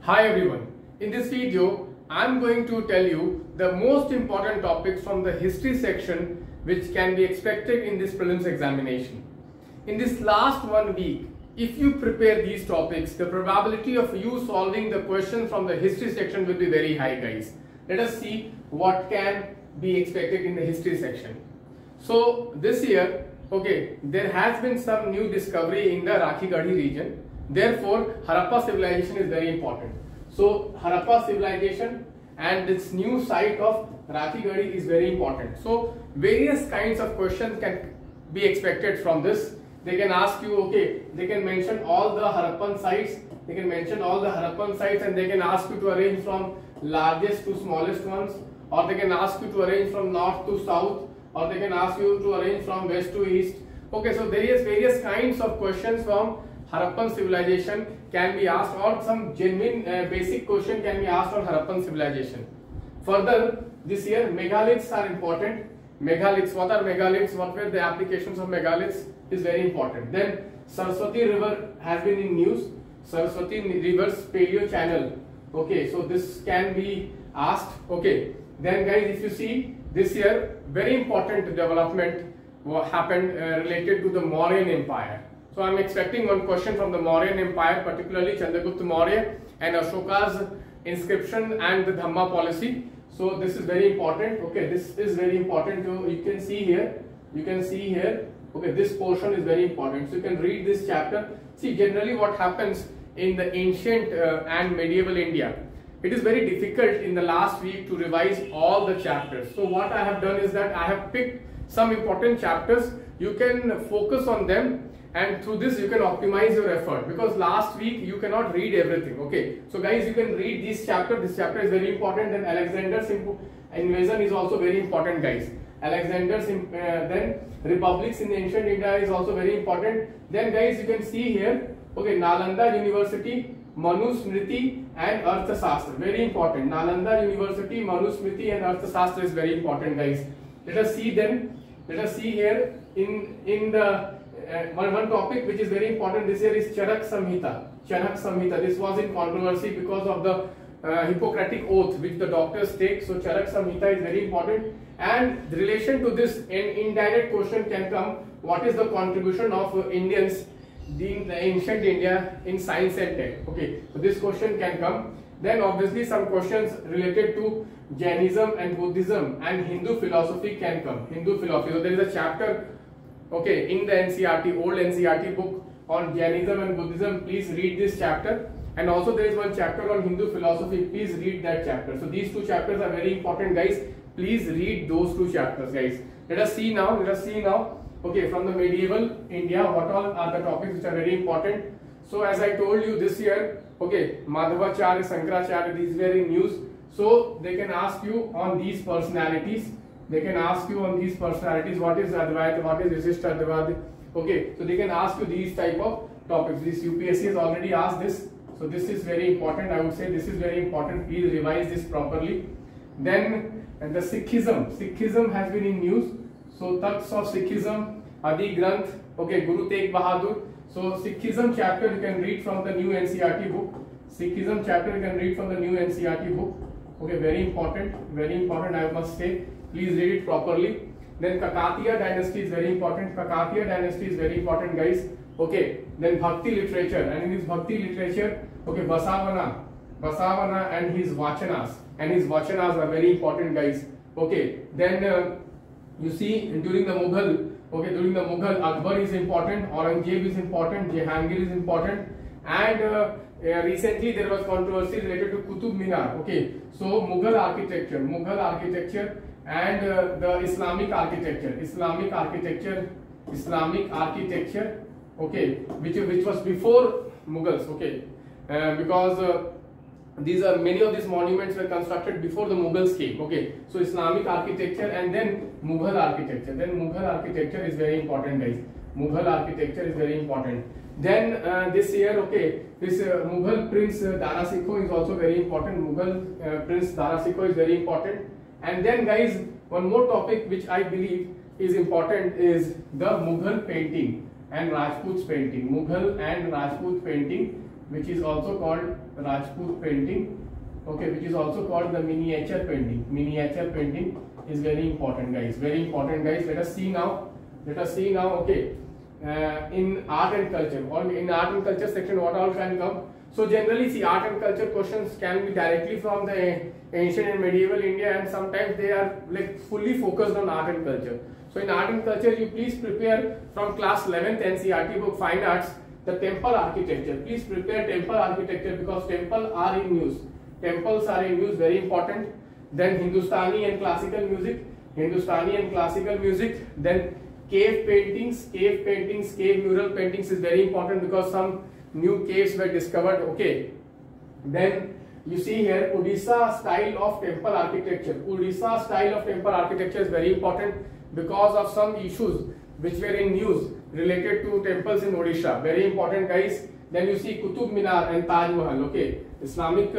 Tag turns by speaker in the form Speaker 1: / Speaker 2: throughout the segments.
Speaker 1: Hi everyone, in this video I am going to tell you the most important topics from the history section which can be expected in this prelims examination. In this last 1 week, if you prepare these topics, the probability of you solving the question from the history section will be very high, guys. Let us see what can be expected in the history section. So this year, there has been some new discovery in the Rakhigarhi region. Therefore, Harappa civilization is very important. So Harappa civilization and its new site of Rakhigarhi is very important. So various kinds of questions can be expected from this. They can ask you, they can mention all the Harappan sites. They can mention all the Harappan sites and they can ask you to arrange from largest to smallest ones, or they can ask you to arrange from north to south, or they can ask you to arrange from west to east. Okay, so there is various kinds of questions from Harappan civilization can be asked, or some genuine basic question can be asked on Harappan civilization. Further, this year megaliths are important. Megaliths, what are megaliths? What were the applications of megaliths is very important. Then Saraswati river has been in news. Saraswati river's paleo channel. Okay, so this can be asked. Okay, then guys, if you see this year, very important development happened related to the Mauryan Empire. So I am expecting one question from the Mauryan Empire, particularly Chandragupta Maurya and Ashoka's inscription and the Dhamma policy. So this is very important. Okay, this is very important. You can see here. You can see here. Okay, this portion is very important. So you can read this chapter. See, generally what happens in the ancient and medieval India, it is very difficult in the last week to revise all the chapters. So what I have done is that I have picked some important chapters. You can focus on them, and through this you can optimize your effort, because last week you cannot read everything. Okay, so guys, you can read this chapter. This chapter is very important. Then Alexander's invasion is also very important, guys. Alexander's then republics in ancient India is also very important. Then guys, you can see here, Nalanda University, Manusmriti and Arthashastra, very important. Nalanda University, Manusmriti and Arthashastra is very important, guys. Let us see then. Let us see here in the one topic which is very important this year is Charak Samhita. Charak Samhita. This was in controversy because of the Hippocratic oath which the doctors take. So Charak Samhita is very important. And the relation to this, an indirect question can come: what is the contribution of Indians in the ancient India in science and tech? Okay, so this question can come. Then obviously some questions related to Jainism and Buddhism and Hindu philosophy can come. Hindu philosophy. So there is a chapter, in the NCERT, old NCERT book on Jainism and Buddhism. Please read this chapter. And also there is one chapter on Hindu philosophy. Please read that chapter. So these two chapters are very important, guys. Please read those two chapters, guys. Let us see now. Okay, from the medieval India, what all are the topics which are very important? So as I told you this year, Madhavacharya, Shankaracharya, these were in news. So they can ask you on these personalities. They can ask you on these personalities, what is Advaita, what is Visishta Advaita. Okay, so they can ask you these type of topics. This UPSC has already asked this. So this is very important. I would say this is very important. Please revise this properly. Then the Sikhism. Sikhism has been in news. So Takhts of Sikhism, Adi Granth, Guru Tegh Bahadur. So Sikhism chapter you can read from the new NCERT book. Sikhism chapter you can read from the new NCERT book. Okay, very important, I must say. Please read it properly. Then Kakatiya dynasty is very important. Kakatiya dynasty is very important, guys. Okay, then Bhakti literature, and in this Bhakti literature, Basavana and his Vachanas. And his Vachanas are very important, guys. Okay, then you see during the Mughal, Akbar is important, Aurangzeb is important, Jahangir is important, and recently there was controversy related to Qutub Minar. Okay, so Mughal architecture and the Islamic architecture, okay, which was before Mughals. Okay, because many of these monuments were constructed before the Mughals came. Okay, so Islamic architecture and then Mughal architecture. Then Mughal architecture is very important, guys. Mughal architecture is very important. Then this year, this Mughal Prince Dara Shikoh is also very important. Mughal Prince Dara Shikoh is very important. And then, guys, one more topic which I believe is important is the Mughal painting and Rajput's painting. Mughal and Rajput painting which is also called Rajput painting, okay, which is also called the miniature painting. Miniature painting is very important, guys. Very important, guys. Let us see now. Okay, in art and culture, or in art and culture section, what all can come? So generally, see, art and culture questions can be directly from the ancient and medieval India, and sometimes they are like fully focused on art and culture. So in art and culture, you please prepare from class 11th NCERT book Fine Arts, the temple architecture. Please prepare temple architecture because temples are in use. Temples are in use, very important. Then Hindustani and classical music. Then cave paintings, cave mural paintings is very important because some new caves were discovered. Okay. Then you see here Odisha style of temple architecture. Odisha style of temple architecture is very important because of some issues which were in news related to temples in Odisha. Very important, guys. Then you see Qutub Minar and Taj Mahal. Okay, Islamic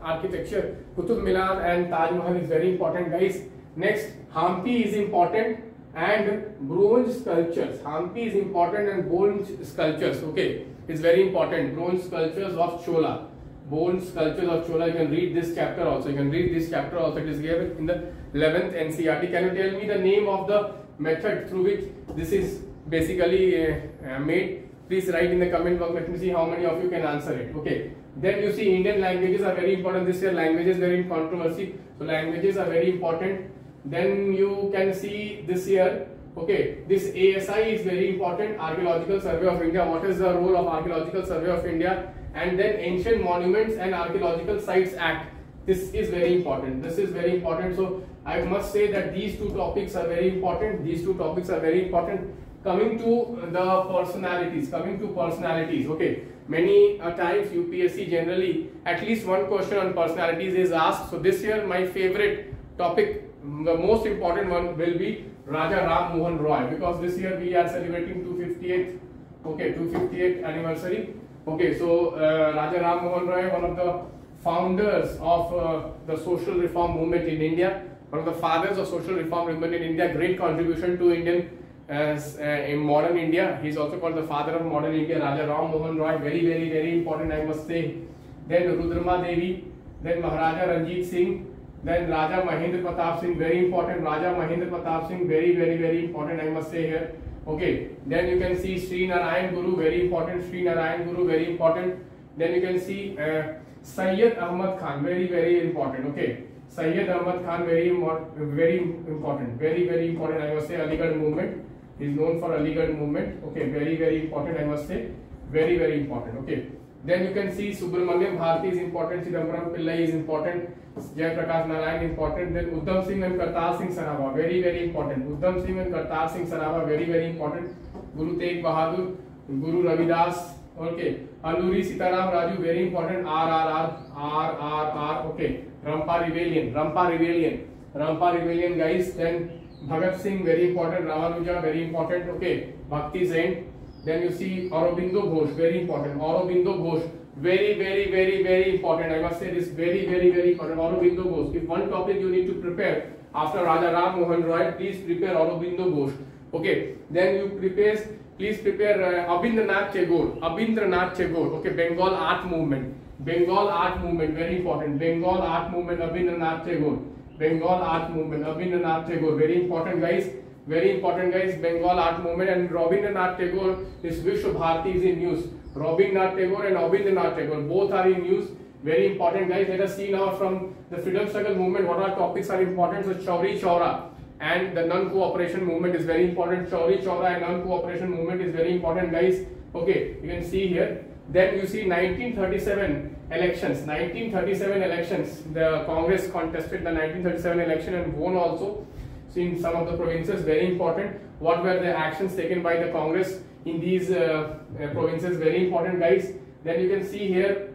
Speaker 1: architecture, Qutub Minar and Taj Mahal is very important, guys. Next, Hampi is important, and bronze sculptures. Hampi is important, and bronze sculptures. Okay, it's very important. Bronze sculptures of Chola. Bronze sculptures of Chola. You can read this chapter also. It is given in the 11th NCERT. Can you tell me the name of the method through which this is basically made? Please write in the comment box. Let me see how many of you can answer it. Okay. Then you see Indian languages are very important. This year languages were in controversy. So languages are very important. Then you can see this year, okay, this ASI is very important. Archaeological Survey of India. What is the role of Archaeological Survey of India? And then Ancient Monuments and Archaeological Sites Act. This is very important. So I must say that these two topics are very important. Coming to the personalities. Okay. Many times UPSC generally at least one question on personalities is asked. So this year my favorite topic, the most important one, will be Raja Ram Mohan Roy, because this year we are celebrating 258th anniversary. Okay, so Raja Ram Mohan Roy, one of the founders of the social reform movement in India, one of the fathers of social reform movement in India, great contribution to Indian in modern India. He is also called the father of modern India, Raja Ram Mohan Roy. Very important, I must say. Then Rudrama Devi, then Maharaja Ranjit Singh, then Raja Mahendra Pratap Singh, very important. Raja Mahendra Pratap Singh, very important, I must say here. Okay, then you can see Sri Narayan Guru, very important. Then you can see Sayyid Ahmad Khan, very important. Okay, Sayyid Ahmad Khan, very important, I must say. Aligarh movement, he is known for Aligarh movement. Okay, very important, I must say. Very important. Okay, then you can see Subramaniam Bharati is important. Chidambaram Pillai is important. Jai Prakash Narayan important. Then Uddham Singh and Kartar Singh Sarava, very important. Uddham Singh and Kartar Singh Sarava, very important. Guru Tegh Bahadur, Guru Ravidas. Okay, Alluri Sitaram Raju, very important. RRR. Okay, Rampa Rebellion, guys. Then Bhagat Singh, very important. Ramanuja, very important. Okay, Bhakti Zain. Then you see Aurobindo Ghosh, very important. Very important. I must say this, very important. Aurobindo Ghosh. If one topic you need to prepare after Raja Ram Mohan Roy, please prepare Aurobindo Ghosh. Okay. Then you please prepare Abhindranath Tagore. Okay. Bengal art movement, very important. Bengal art movement, Abhindranath Tagore, very important, guys. Bengal art movement. And Rabindranath Tagore, his Vishwa Bharati is in news. Rabindranath Tagore and Abhindranath Tagore, both are in news. Very important, guys. Let us see now from the freedom struggle movement what are topics are important. So Chauri Chaura and the non-cooperation movement is very important. Chauri Chaura and non-cooperation movement is very important, guys. Okay, you can see here. Then you see 1937 elections. The Congress contested the 1937 election and won also. So in some of the provinces, very important. What were the actions taken by the Congress in these provinces? Very important, guys. Then you can see here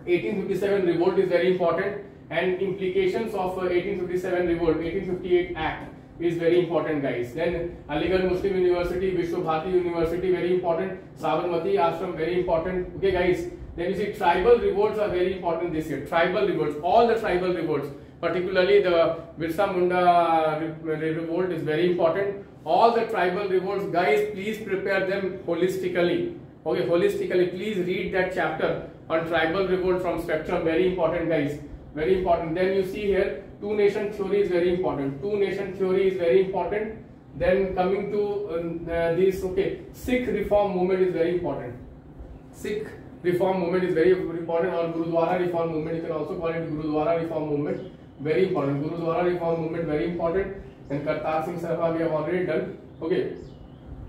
Speaker 1: 1857 revolt is very important, and implications of 1857 revolt, 1858 Act is very important, guys. Then Aligarh Muslim University, Vishwa Bharati University, very important. Sabarmati Ashram, very important. Okay, guys. Then you see tribal revolts are very important this year. Tribal revolts, all the tribal revolts, particularly the Birsa Munda revolt is very important. All the tribal revolts, guys, please prepare them holistically. Okay, holistically, please read that chapter on tribal revolt from spectrum, very important guys, very important. Then you see here two nation theory is very important, two nation theory is very important. Then coming to this, okay, Sikh reform movement is very important. Sikh reform movement is very important, or Gurudwara reform movement, you can also call it Gurudwara reform movement, very important. Gurudwara reform movement very important. And Kartar Singh Sarkar we have already done. Okay,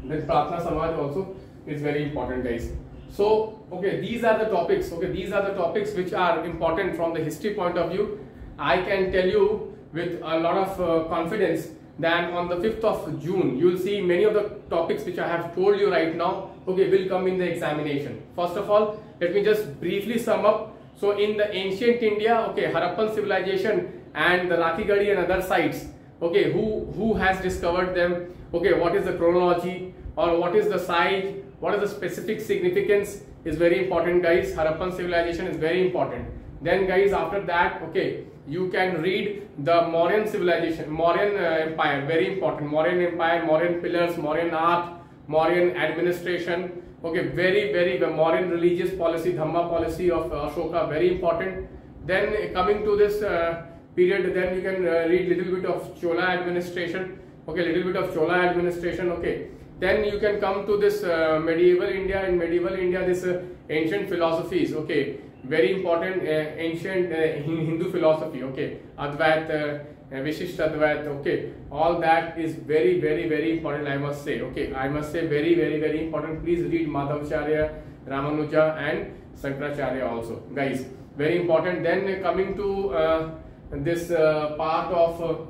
Speaker 1: then Pratna Samaj also is very important guys. So okay, these are the topics, okay, these are the topics which are important from the history point of view. I can tell you with a lot of confidence that on the 5th of June you will see many of the topics which I have told you right now, okay, will come in the examination. First of all, let me just briefly sum up. So in the ancient India, okay, Harappan civilization and the Rakhigarhi and other sites, okay, who has discovered them, okay, what is the chronology or what is the site, what is the specific significance is very important guys. Harappan civilization is very important. Then guys, after that, okay, you can read the Mauryan civilization, Mauryan empire, very important. Mauryan empire, Mauryan pillars, Mauryan art, Mauryan administration, okay, very Mauryan religious policy, Dhamma policy of Ashoka, very important. Then coming to this period, then you can read little bit of Chola administration, okay, little bit of Chola administration, okay. Then you can come to this medieval India. In medieval India, this ancient philosophies, okay, very important, ancient Hindu philosophy, okay, Advait, Vishisht Advait, okay, all that is very important, I must say, okay, I must say very important. Please read Madhavacharya, Ramanuja and Sankaracharya also, guys, very important. Then coming to this part of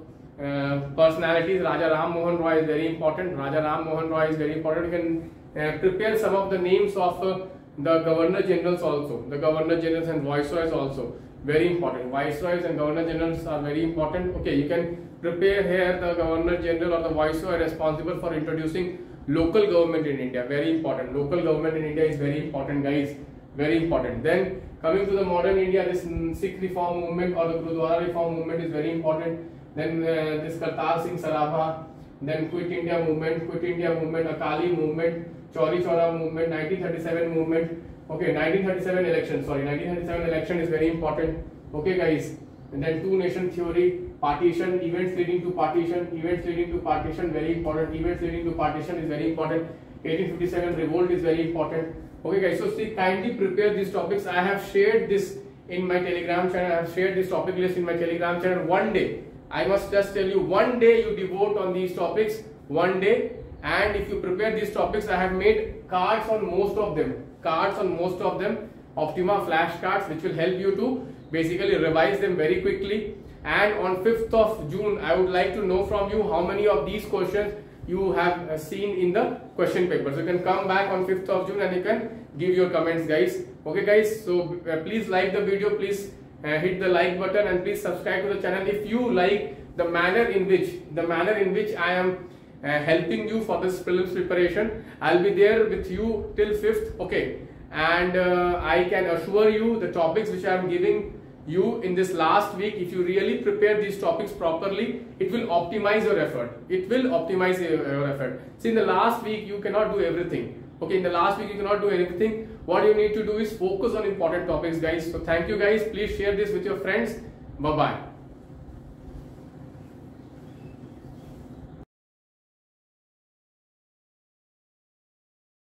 Speaker 1: personalities, Raja Ram Mohan Roy is very important. Raja Ram Mohan Roy is very important. You can prepare some of the names of the Governor Generals also. The Governor Generals and Viceroys also very important. Viceroys and Governor Generals are very important. Okay, you can prepare here the Governor General or the Viceroy responsible for introducing local government in India. Very important. Local government in India is very important, guys. Very important. Then coming to the modern India, this Sikh reform movement or the Gurudwara reform movement is very important. Then this Kartar Singh Sarabha, then Quit India movement, Akali movement, Chauri Chaura movement, 1937 movement, okay, 1937 election, sorry, 1937 election is very important, okay guys. And then two nation theory, partition, events leading to partition, very important, events leading to partition is very important, 1857 revolt is very important, okay guys. So see, kindly prepare these topics. I have shared this in my Telegram channel, I have shared this topic list in my Telegram channel. One day, I must just tell you, one day you devote on these topics, one day, and if you prepare these topics, I have made cards on most of them, Optima flashcards, which will help you to basically revise them very quickly. And on 5th of June, I would like to know from you how many of these questions you have seen in the question paper. So you can come back on 5th of June and you can give your comments, guys. Okay guys, so please like the video, please hit the like button and please subscribe to the channel if you like the manner in which I am helping you for this prelims preparation. I'll be there with you till 5th, okay, and I can assure you the topics which I am giving you in this last week, if you really prepare these topics properly, it will optimize your effort. See, in the last week you cannot do everything, okay, in the last week you cannot do everything. What you need to do is focus on important topics, guys. So thank you guys, please share this with your friends. Bye bye.